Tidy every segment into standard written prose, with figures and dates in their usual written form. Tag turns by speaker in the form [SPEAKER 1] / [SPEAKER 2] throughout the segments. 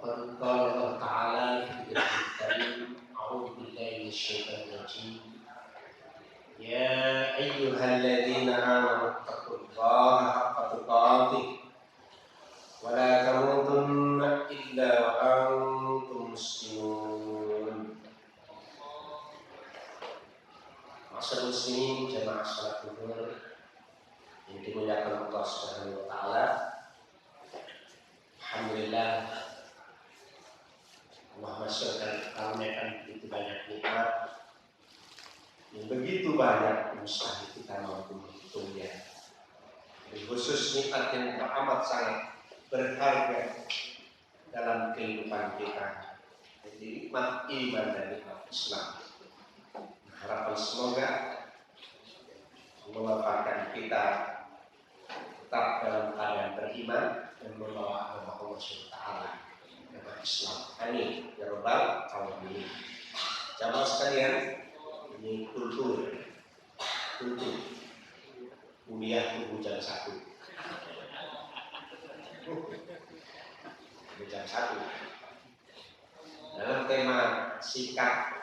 [SPEAKER 1] وقد قال الله تعالى في كتابه الكريم: أعوذ بالله من الشيطان الرجيم. يا أيها الذين آمنوا اتقوا الله حق تقاته ولا تموتن إلا وأنتم مسلمون. Ma'asyiral muslimin jamaah salat zuhur yang dimuliakan Allah Subhanahu wa taala. Alhamdulillah, Allah masyarakat karuniakan begitu banyak nikmat yang begitu banyak mustahil kita mampu menghitungnya. Khusus nikmat yang teramat sangat berharga dalam kehidupan kita, jadi nikmat iman dan nikmat Islam. Harapan semoga mewafatkan kita tetap dalam keadaan beriman dan membawa agama Allah SWT, agama Islam. Amin ya rabbal alamin. Jamaah sekalian, ini kultur kuliah tunggu jam 1. Jam 1 dalam tema singkat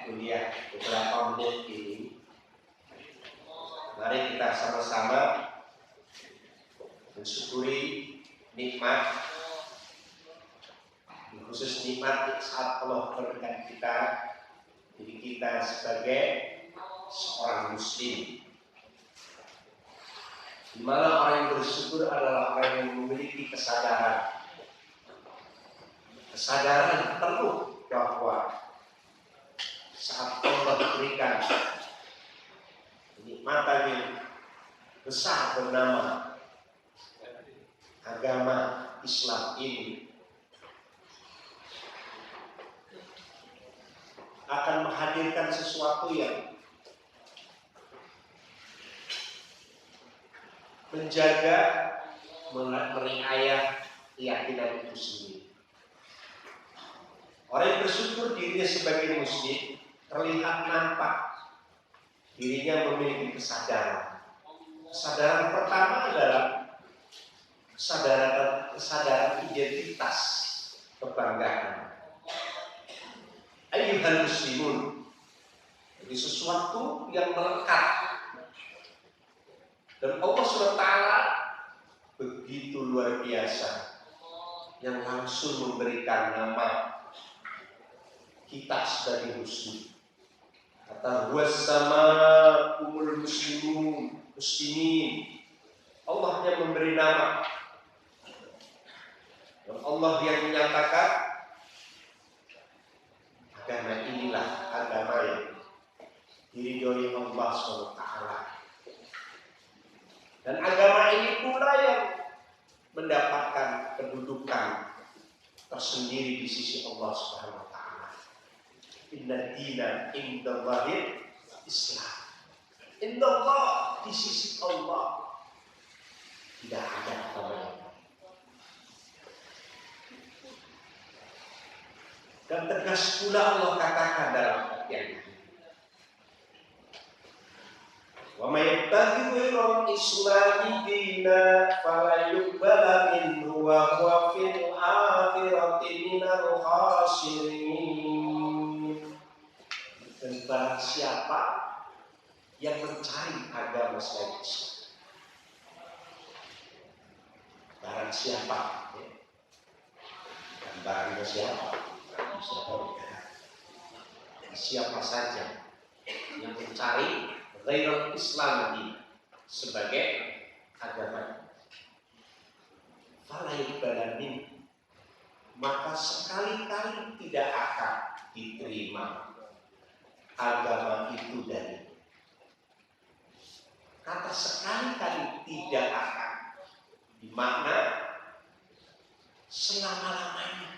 [SPEAKER 1] kuliah beberapa menit ini. Mari kita sama-sama mensyukuri nikmat, khusus nikmat saat Allah berikan kita diri kita sebagai seorang muslim, di mana orang yang bersyukur adalah orang yang memiliki kesadaran penuh bahwa saat Allah berikan kenikmatan yang besar bernama agama Islam ini, akan menghadirkan sesuatu yang menjaga, meriayah keyakinan itu sendiri. Orang yang bersyukur dirinya sebagai muslim terlihat nampak dirinya memiliki kesadaran. Kesadaran pertama adalah kesadaran identitas, kebanggaan. Ayyuhal muslimun, jadi sesuatu yang melekat. Dan Allah SWT begitu luar biasa yang langsung memberikan nama kita sebagai muslim. Kata wasama umul muslimin, Allah yang memberi nama, dan Allah yang menyatakan agama inilah agama yang diridhoi Allah SWT. Dan agama ini pula yang mendapatkan kedudukan tersendiri di sisi Allah SWT. Inna dina indallahil Islam. Indallah, di sisi Allah tidak ada agama lain. Dan tegas pula Allah katakan dalam ayat ini, wa may yabtaghi ghayra al-islami dinan fala yuqbala minhu wa huwa fil akhirati minal khasirin. Dan barang siapa yang mencari agama selain Islam, barang siapa, bukan barang siapa saja yang mencari ghairul Islam ini sebagai agama, fala yuqbala minhu, maka sekali-kali tidak akan diterima agama itu dari. Kata sekali-kali tidak akan dimakna selama-lamanya.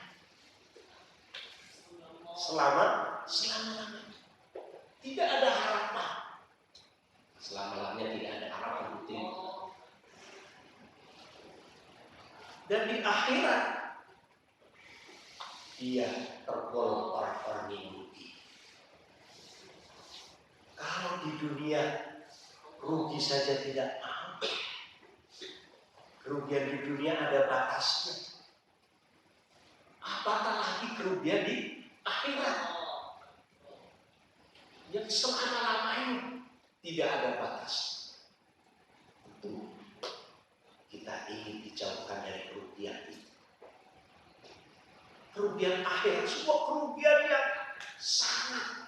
[SPEAKER 1] Selama-lamanya. Tidak ada harapan. Selama-lamanya tidak ada harapan diterima. Dan di akhirat dia tergolong orang-orang yang rugi. Kalau di dunia rugi saja tidak mau, kerugian di dunia ada batasnya. kemudian di akhirat yang selama-lamanya tidak ada batas. Tentu kita ingin dijauhkan dari kerugian itu. Kerugian akhirat, sebuah kerugian yang sangat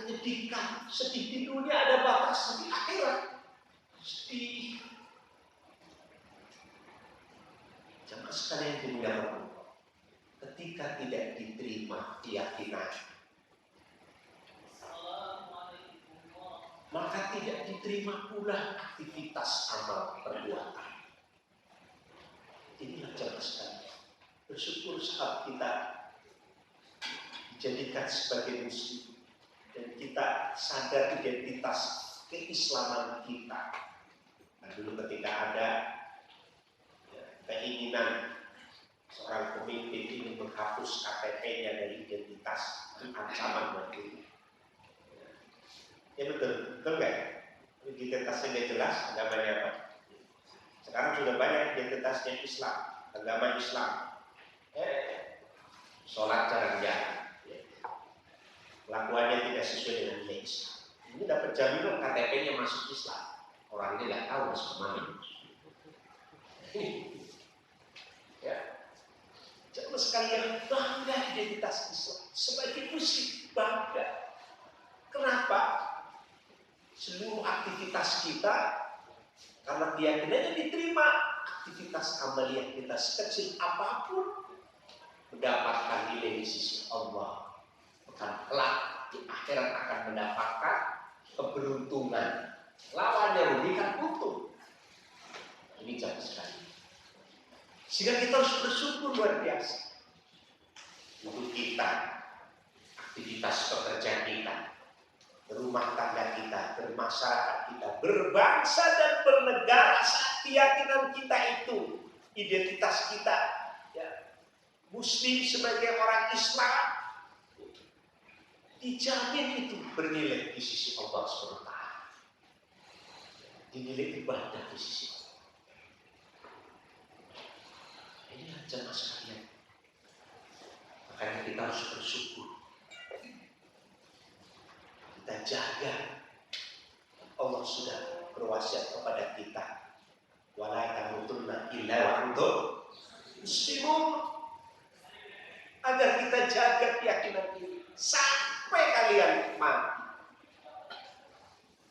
[SPEAKER 1] menyedihkan. Sedih di dunia ada batas, di akhirat sedih. Jamaah sekalian dimuliakan Allah, ketika tidak diterima keyakinan, maka tidak diterima pula aktivitas amal perbuatan. Inilah jamaah sekalian, bersyukur saat kita dijadikan sebagai muslim dan kita sadar identitas keislaman kita. Nah, dulu ketika ada keinginan seorang pemimpin ingin menghapus KTP-nya dari identitas, itu ancaman buat kita. Ya betul nggak? Identitasnya nggak jelas, agamanya apa? Sekarang sudah banyak identitasnya Islam, agama Islam. Sholat jarang-jarang, kelakuannya tidak sesuai dengan nilai Islam. Ini dapat jaminan KTP-nya masuk Islam, orangnya nggak tahu masuk kemana. Ya, jangan sekalian bangga identitas Islam sebagai muslim, bangga. Kenapa? Seluruh aktivitas kita, karena keyakinannya diterima, aktivitas amaliyah kita sekecil apapun mendapatkan nilai di sisi Allah. Bukan kelak di akhirat akan mendapatkan keberuntungan. Lawannya rugi kan untung. Ini jauh sekali. Sehingga kita harus bersyukur luar biasa untuk kita, aktivitas pekerjaan kita, berumah tangga kita, bermasyarakat kita, berbangsa dan bernegara, saat keyakinan kita itu, identitas kita, ya, muslim sebagai orang Islam, dijamin itu bernilai di sisi Allah SWT, dinilai ibadah di sisi Allah. Ini jamaah sekalian, makanya kita harus bersyukur. Kita jaga. Allah sudah berwasiat kepada kita, wala tamutunna illa wa antum muslimun, agar kita jaga keyakinan ini sampai kalian mati.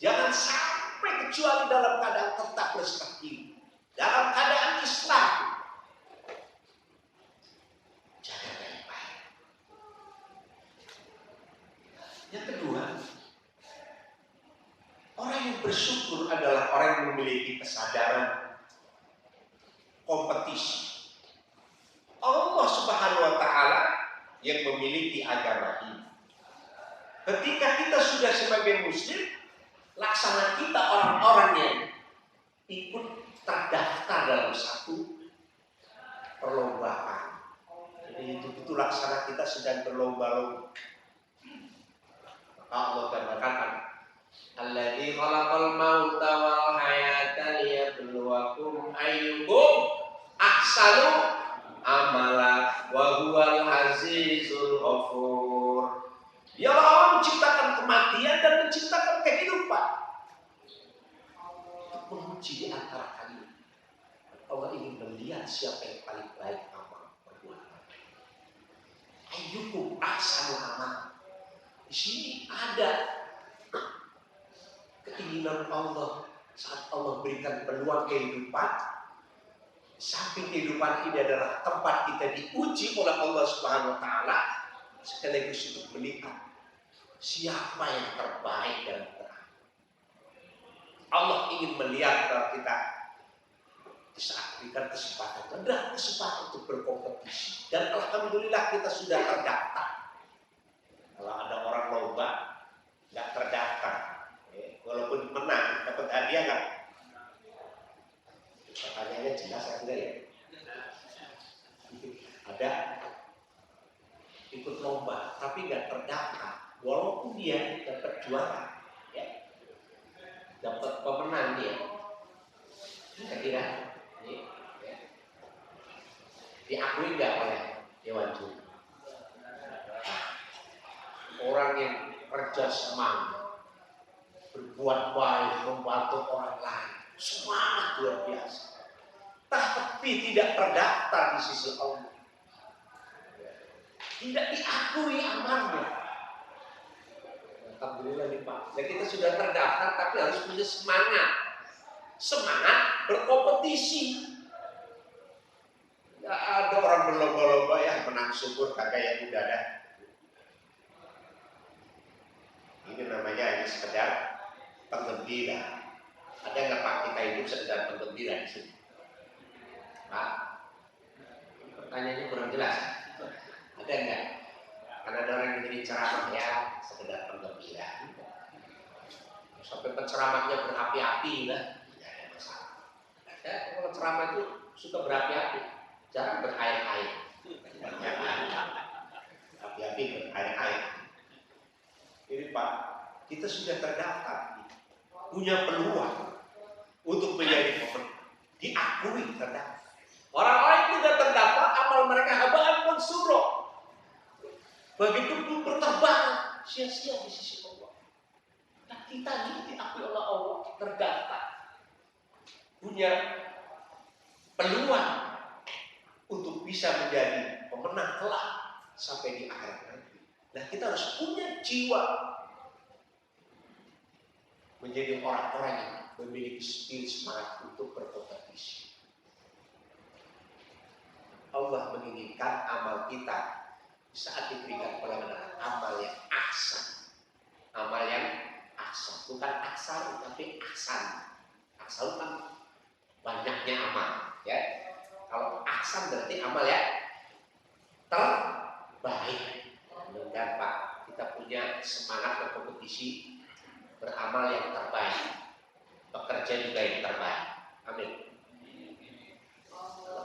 [SPEAKER 1] Jangan sampai kecuali dalam keadaan tetap bersatu, dalam keadaan Islam. Jaga baik-baik. Yang kedua, orang yang bersyukur adalah orang yang memiliki kesadaran kompetisi. Allah Subhanahu wa Ta'ala yang memiliki agama ini. Ketika kita sudah sebagai muslim, laksana kita orang-orang yang ikut terdaftar dalam satu perlombaan. Jadi itu laksana kita sedang berlomba-lomba. Maka Allah berkata, alladzi khalaqal mauta wal hayata liyabluwakum ayyukum ahsanu amala wa huwal azizul ghafur. Dia Allah menciptakan kematian dan menciptakan kehidupan untuk menguji di antara kalian. Allah ingin melihat siapa yang paling baik amal perbuatan. Ayyukum ahsanu amala. Di sini ada keinginan Allah saat Allah berikan peluang kehidupan. Samping kehidupan ini adalah tempat kita diuji oleh Allah Subhanahu wa Ta'ala, sekaligus untuk melihat siapa yang terbaik dan terakhir. Allah ingin melihat bahwa kita di saat berikan kesempatan, ada kesempatan untuk berkompetisi, dan alhamdulillah kita sudah terdaftar. Kalau ada orang lomba nggak terdaftar, walaupun menang dapat hadiah nggak? Pertanyaannya jelas atau ya? Ada ikut lomba tapi nggak terdaftar, walaupun dia dapat juara, ya, dapat pemenang dia. Saya kira ini ya, diakui nggak oleh Dewan Juri. Orang yang kerja semangat, berbuat baik, membantu orang lain, semangat luar biasa. Tapi tidak terdaftar di sisi Allah. Tidak diakui amalnya. Alhamdulillah nih Pak. Dan kita sudah terdaftar tapi harus punya semangat. Semangat berkompetisi. Nggak ada orang berlomba-lomba ya menang subur kagak yang udah ada. Ini namanya sekedar penggembira. Ada nggak Pak kita hidup sekedar penggembira di sini? Pak, pertanyaannya kurang jelas. Ada enggak? Karena ada orang yang jadi ceramah ya sekedar penggembira. Sampai penceramahnya berapi-api lah, tidak ada masalah. Ya, kalau ceramah itu suka berapi-api, jangan berair-air. Berapi-api berair-air. Ini Pak, kita sudah terdaftar, punya peluang untuk menjadi pemenang, diakui terdaftar. Orang-orang yang tidak terdaftar, amal mereka habaan mansura. Begitu pun berterbangan, sia-sia di sisi Allah. Nah kita ini diakui oleh Allah, terdaftar, punya peluang untuk bisa menjadi pemenang kelak sampai di akhirat nanti. Nah kita harus punya jiwa menjadi orang-orang yang memiliki spirit semangat untuk berkompetisi. Allah menginginkan amal kita saat diberikan pelajaran amal yang ahsan. Amal yang ahsan, bukan aksan tapi ahsan. Ahsan kan banyaknya amal, ya. Kalau ahsan berarti amal yang terbaik. Dan Pak, kita punya semangat berkompetisi, beramal yang terbaik, bekerja juga yang terbaik. Amin.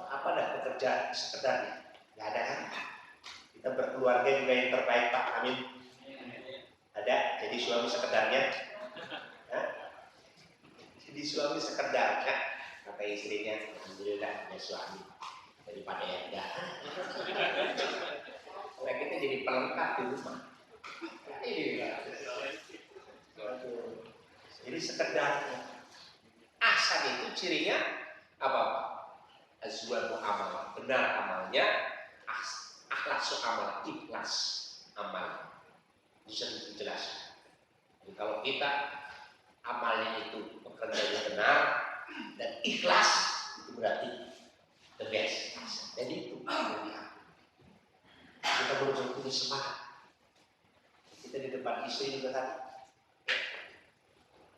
[SPEAKER 1] Apa dah bekerja sekedar? Nggak ada kan? Kita berkeluarga juga yang terbaik Pak. Amin. Ada. Jadi suami sekedarnya. Hah? Jadi suami sekedarnya. Kata istrinya, alhamdulillah punya suami daripada yang enggak. Nah, kita jadi pelengkap di rumah. Jadi sekedarnya. Ahsan itu cirinya apa? Azwar amal, benar amalnya, akhlasu amal, ikhlas amal. Bisa dijelaskan. Jadi kalau kita amalnya itu pekerjaannya benar dan ikhlas, itu berarti the best. Jadi itu kita berusaha punya semangat. Kita di depan istri juga kan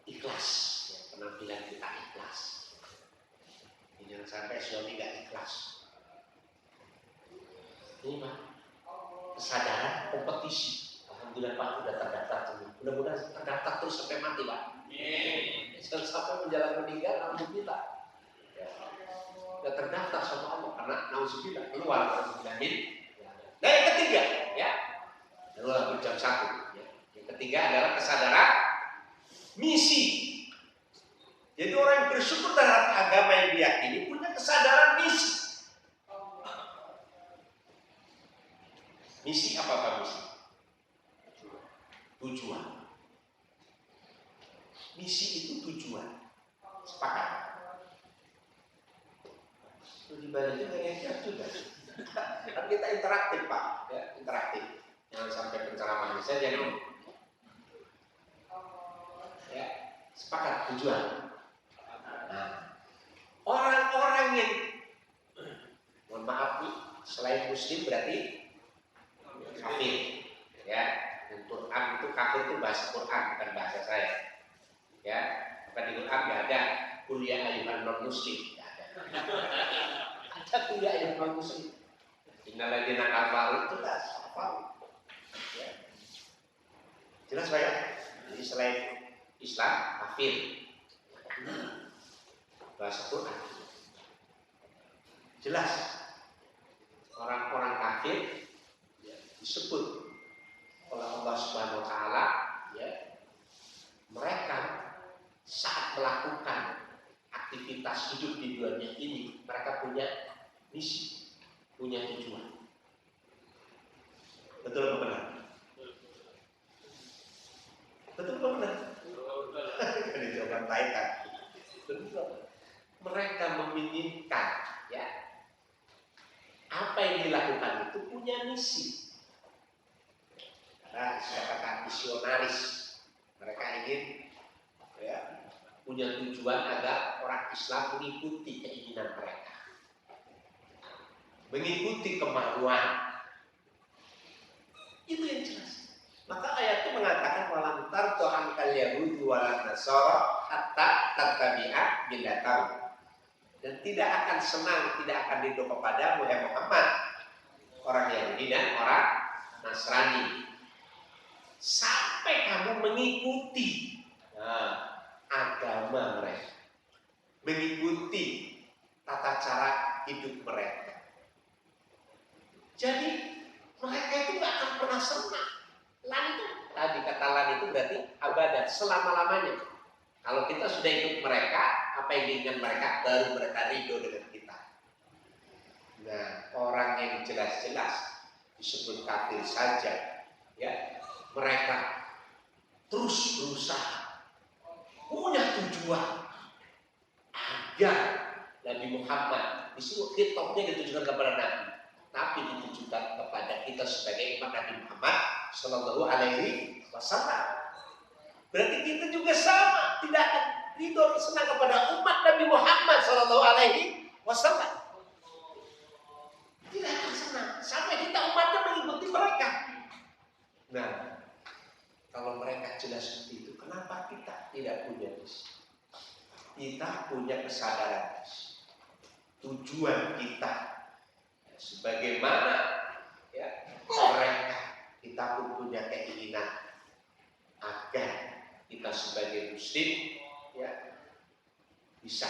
[SPEAKER 1] ikhlas, ya, penampilan kita ikhlas. Jangan sampai suami gak ikhlas. Ini Pak, kesadaran kompetisi. Alhamdulillah Pak sudah terdaftar semua. Mudah-mudahan terdaftar terus sampai mati Pak. Jangan sampai menjelang meninggal, alhamdulillah. Ya. Sudah terdaftar sama Allah karena nauzubillah keluar alhamdulillah. Nah yang ketiga, ya, lalu jam 1. Ya. Yang ketiga adalah kesadaran misi. Jadi orang yang bersyukur terhadap agama yang diyakini punya kesadaran misi. Misi apa Pak misi? Tujuan. Misi itu tujuan. Sepakat. Di balik itu nggak juga. Kan kita interaktif Pak, ya interaktif. Jangan sampai penceramaan saja dong. Ya, sepakat tujuan. Nah, orang-orang yang mohon maaf nih, selain muslim berarti kafir, ya. Dan Quran itu kafir itu bahasa Quran bukan bahasa saya, ya. Bukan di Quran nggak ada kuliah ayuhan non muslim, nggak ada. Ada kuliah ayuhan non muslim. Innalladzina kafaru itu lah kafir, ya. Jelas Pak ya? Jadi selain Islam kafir. Bahasa Quran jelas orang-orang kafir ya, disebut oleh Allah Subhanahu Wa Taala, ya, mereka saat melakukan aktivitas hidup di dunia ini mereka punya misi, punya tujuan. Betul atau benar? Betul atau benar? Ini jawaban baik kan? Betul. Mereka menginginkan, ya, apa yang dilakukan itu punya misi. Karena saya katakan misionaris, mereka ingin, ya, punya tujuan agar orang Islam mengikuti keinginan mereka, mengikuti kemauan. Itu yang jelas. Maka ayat itu mengatakan walan tarto ankal yahudi walan nasara hatta tattabi'a millatahum. Dan tidak akan senang, tidak akan ridho kepada Muhammad, orang Yahudi dan orang Nasrani, sampai kamu mengikuti agama mereka, mengikuti tata cara hidup mereka. Jadi mereka itu nggak akan pernah senang. Lan itu tadi kata lan itu berarti abadan, selama-lamanya. Kalau kita sudah ikut mereka, apa yang diinginkan mereka, baru mereka ridho dengan kita. Nah, orang yang jelas-jelas disebut kafir saja, ya, mereka terus berusaha, punya tujuan agar Nabi Muhammad, disuruh hitopnya ditujukan kepada Nabi, tapi ditujukan kepada kita sebagai umat Nabi Muhammad Sallallahu Alaihi Wasallam. Berarti kita juga sama, tidak akan ridho senang kepada umat Nabi Muhammad Sallallahu Alaihi Wasallam. Tidak akan senang sampai kita umatnya mengikuti mereka. Nah, kalau mereka jelas seperti itu, kenapa kita tidak punya misi? Kita punya kesadaran tujuan kita, sebagaimana, ya, mereka, kita pun punya keinginan agar kita sebagai muslim, ya, bisa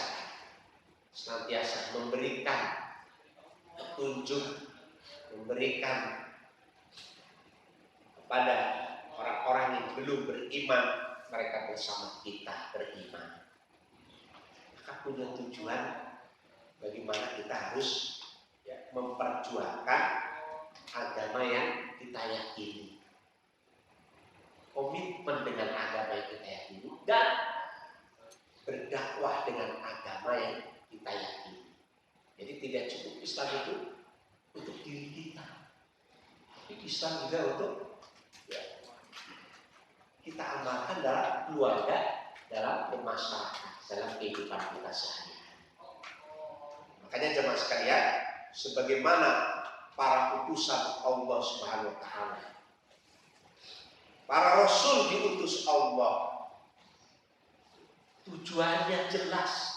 [SPEAKER 1] senantiasa memberikan petunjuk, memberikan kepada orang-orang yang belum beriman, mereka bersama kita beriman. Maka punya tujuan bagaimana kita harus, ya, memperjuangkan agama yang kita yakini, komitmen dengan agama yang kita yakini, dan berdakwah dengan agama yang kita yakini. Jadi tidak cukup Islam itu untuk diri kita, tapi Islam juga untuk, ya, kita amalkan dalam keluarga, dalam bermasyarakat, dalam kehidupan kita sehari-hari. Makanya jemaah sekalian, sebagaimana para utusan Allah Subhanahu wa taala, para rasul diutus Allah, tujuannya jelas,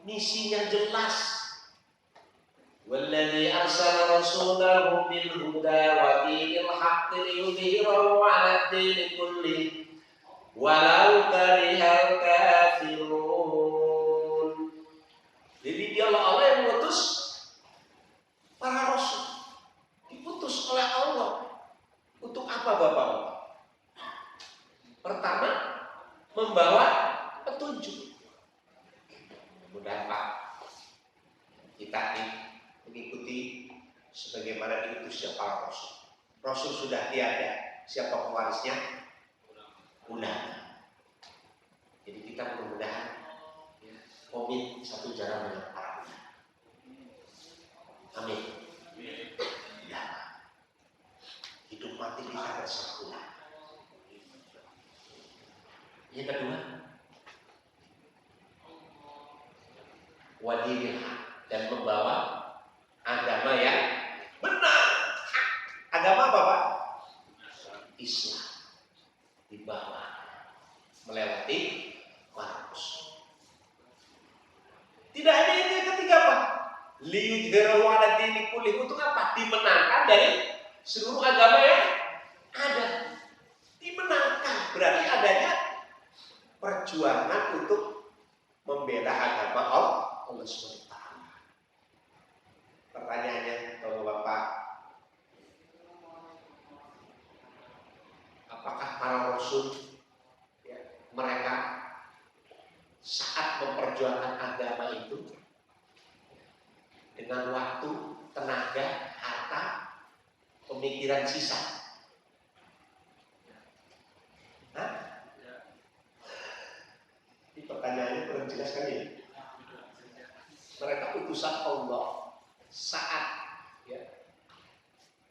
[SPEAKER 1] misinya jelas. Walladzi arsala rasulahu bil huda wa dinil haqqi liyudhhirahu 'ala ad-dini kullihi walau karihal kafirun. Jadi dialah Allah yang mengutus para rasul, diutus oleh Allah. Untuk apa Bapak-bapak? Pertama, membawa petunjuk. Mudah Pak, kita ini mengikuti sebagaimana diutusnya para rasul. Rasul sudah tiada, siapa pewarisnya? Ulama. Jadi kita mudah-mudahan, ya, komit satu jalan dengan para ulama. Amin. Ya. Hidup mati kita bersama ulama. Yang kedua, wadilil dan membawa agama yang benar. Agama apa Pak? Islam dibawa melewati para rasul. Tidak hanya itu, yang ketiga Pak, liyudhhirahu 'ala dini kullihi, untuk apa? Dimenangkan dari seluruh agama yang ada. Dimenangkan berarti adanya perjuangan untuk membela agama Allah SWT. Pertanyaannya, Bapak-bapak, apakah para rasul, ya, mereka saat memperjuangkan agama itu dengan waktu, tenaga, harta, pemikiran sisa. Hah? Ini pertanyaannya kurang jelas kan ya? Mereka utusan Allah saat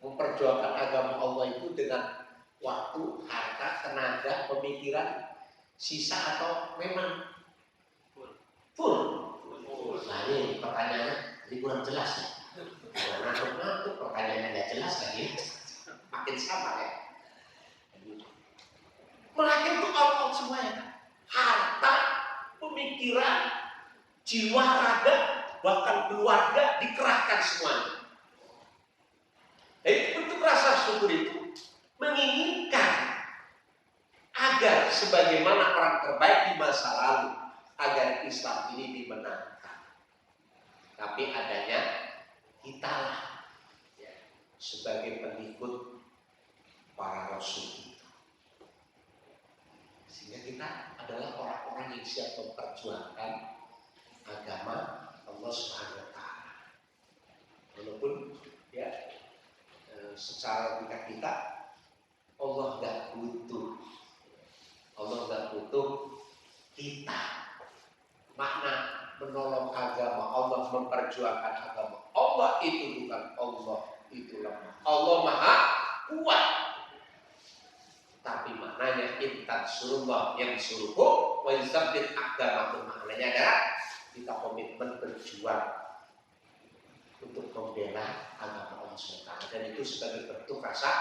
[SPEAKER 1] memperjuangkan agama Allah itu dengan waktu, harta, tenaga, pemikiran sisa atau memang full? Nah ini pertanyaannya jadi kurang jelas ya. Ngantuk-ngantuk pertanyaannya nggak jelas lagi, makin sama ya. Mereka itu all semuanya, harta, pemikiran, jiwa, raga, bahkan keluarga dikerahkan semuanya. Jadi bentuk rasa syukur itu menginginkan agar sebagaimana orang terbaik di masa lalu, agar Islam ini dimenangkan. Tapi adanya kitalah sebagai pengikut para rasul itu. Sehingga kita adalah orang-orang yang siap memperjuangkan agama Allah Subhanahu wa taala. Walaupun secara logika kita Allah nggak butuh kita. Makna menolong agama Allah, memperjuangkan agama Allah itu bukan Allah itu lemah. Allah maha kuat. Tapi maknanya intan surullah yang suruhku wa yusabbit aqdamakum, maknanya adalah kita komitmen berjuang untuk membela agama Allah SWT, dan itu sebagai bentuk rasa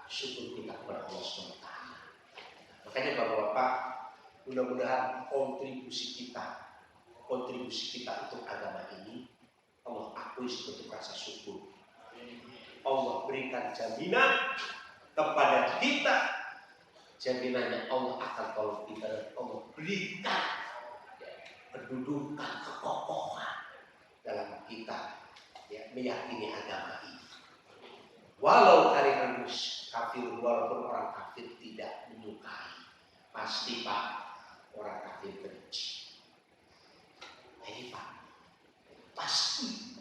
[SPEAKER 1] syukur kita kepada Allah SWT. Makanya Bapak-bapak, mudah-mudahan kontribusi kita untuk agama ini Allah akui sebagai rasa syukur. Allah berikan jaminan kepada kita, jaminannya Allah akan tolong kita, dan Allah berikan kedudukan, kekokohan dalam kita meyakini agama ini. Walau karihal kafir, walaupun orang kafir tidak menyukai, pasti Pak orang kafir benci. Ini Pak, pasti.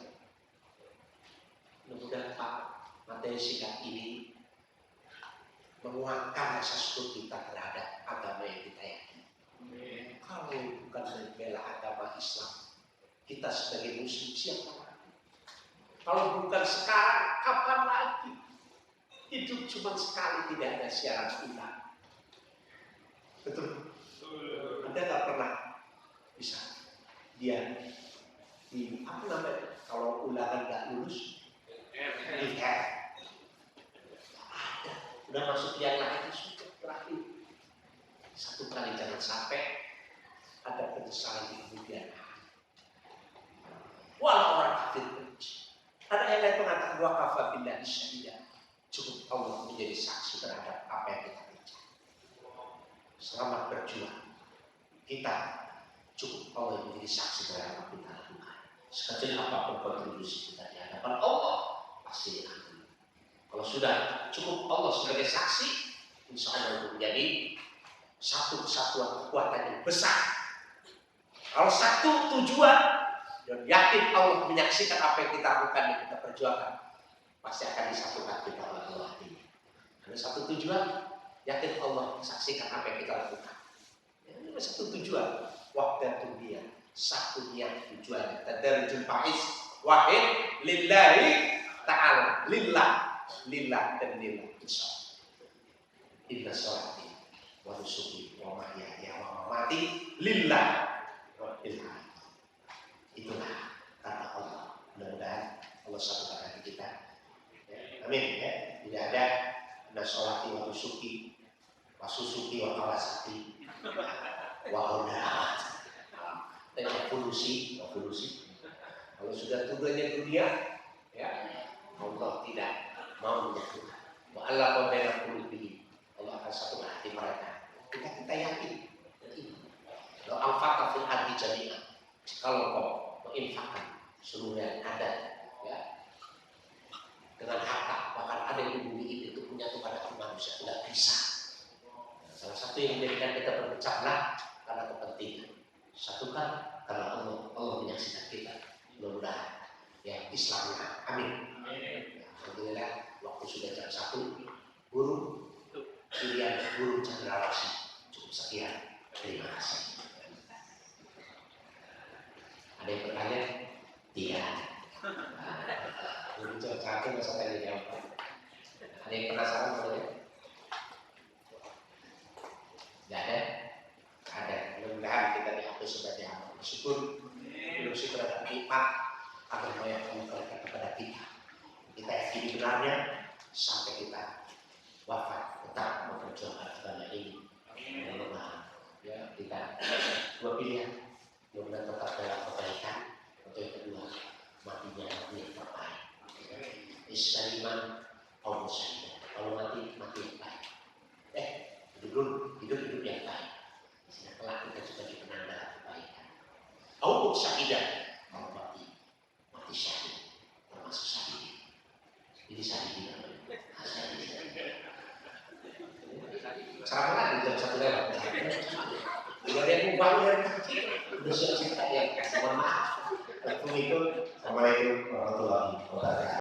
[SPEAKER 1] Mudah-mudahan Pak materi sikap ini menguatkan rasa syukur kita terhadap agama yang kita yakini. Kalau bukan membela agama Islam, kita sebagai muslim siapa lagi? Kalau bukan sekarang, kapan lagi? Hidup cuma sekali, tidak ada syarat kita. Betul? Anda nggak pernah bisa dia di apa namanya? Kalau ulangan nggak lulus, ada. Udah masuk yang lain sudah terakhir. Satu kali jangan sampai ada penyesalan di kemudian hari. Walau orang kafir benci. Ada yang lain mengatakan wa kafa billahi syahida. Cukup Allah menjadi saksi terhadap apa yang kita kerjakan. Selamat berjuang. Kita cukup Allah menjadi saksi terhadap apa yang kita lakukan. Sekecil apapun kontribusi kita di hadapan Allah, pasti diakui. Kalau sudah cukup Allah sebagai saksi, insya Allah itu menjadi satu kesatuan kekuatan yang besar. Kalau satu tujuan dan yakin Allah menyaksikan apa yang kita lakukan dan kita perjuangkan, pasti akan disatukan kita oleh Allah ini. Ada satu tujuan, yakin Allah menyaksikan apa yang kita lakukan. Ini satu tujuan, wahdatul dunia, satu niat tujuan. Tadarrujul faiz wahid lillahi ta'ala, lillah dan lillah. Insyaallah. Inna sholati wa nusuki wa mahyaya wa mamati lillah rabbil alamin. Itulah kata Allah. Mudah-mudahan Allah satukan hati kita. Amin ya. Tidak ada inna sholati wa nusuki wa susuki wa kawasaki wa honda. Evolusi. Kalau sudah tujuannya dunia, ya Allah tidak mau menyatukan. Wa Allah baina qulubihim. Allah akan satukan hati mereka. Kita yakin. Kalau anfaqa fil ardi jami'an. Kalau kau menginfakkan seluruh yang ada, ya, dengan harta, bahkan ada yang di bumi itu punya kepada manusia, tidak bisa. Salah satu yang menjadikan kita berpecah belah karena kepentingan. Satukan karena Allah menyaksikan kita. Mudah-mudahan ya Islamnya. Amin. Alhamdulillah waktu sudah jam pasti masa tanya jawab. Ada yang penasaran sama dia? Tidak ada? Ada. Mudah-mudahan kita dihapus sebagai amal bersyukur. Belum syukur ada nikmat agar banyak memberikan kepada kita. Kita yakini benarnya sampai kita wafat tetap memperjuangkan agama ini. Ya, kita dua pilihan. Mudah-mudahan tetap dalam kebaikan. Atau yang kedua, matinya yang terbaik. Istiman Allah saja. Kalau mati yang baik. Hidup yang baik. Sehingga kelak kita juga dikenal dalam kebaikan. Allah syahidah. Kalau mati syahid, termasuk syahid. Ini syahid namanya. Ceramah di jam 1 lewat. Tidak ada yang mau bangun. Udah siap-siap ya. Mohon maaf. Assalamualaikum warahmatullahi wabarakatuh.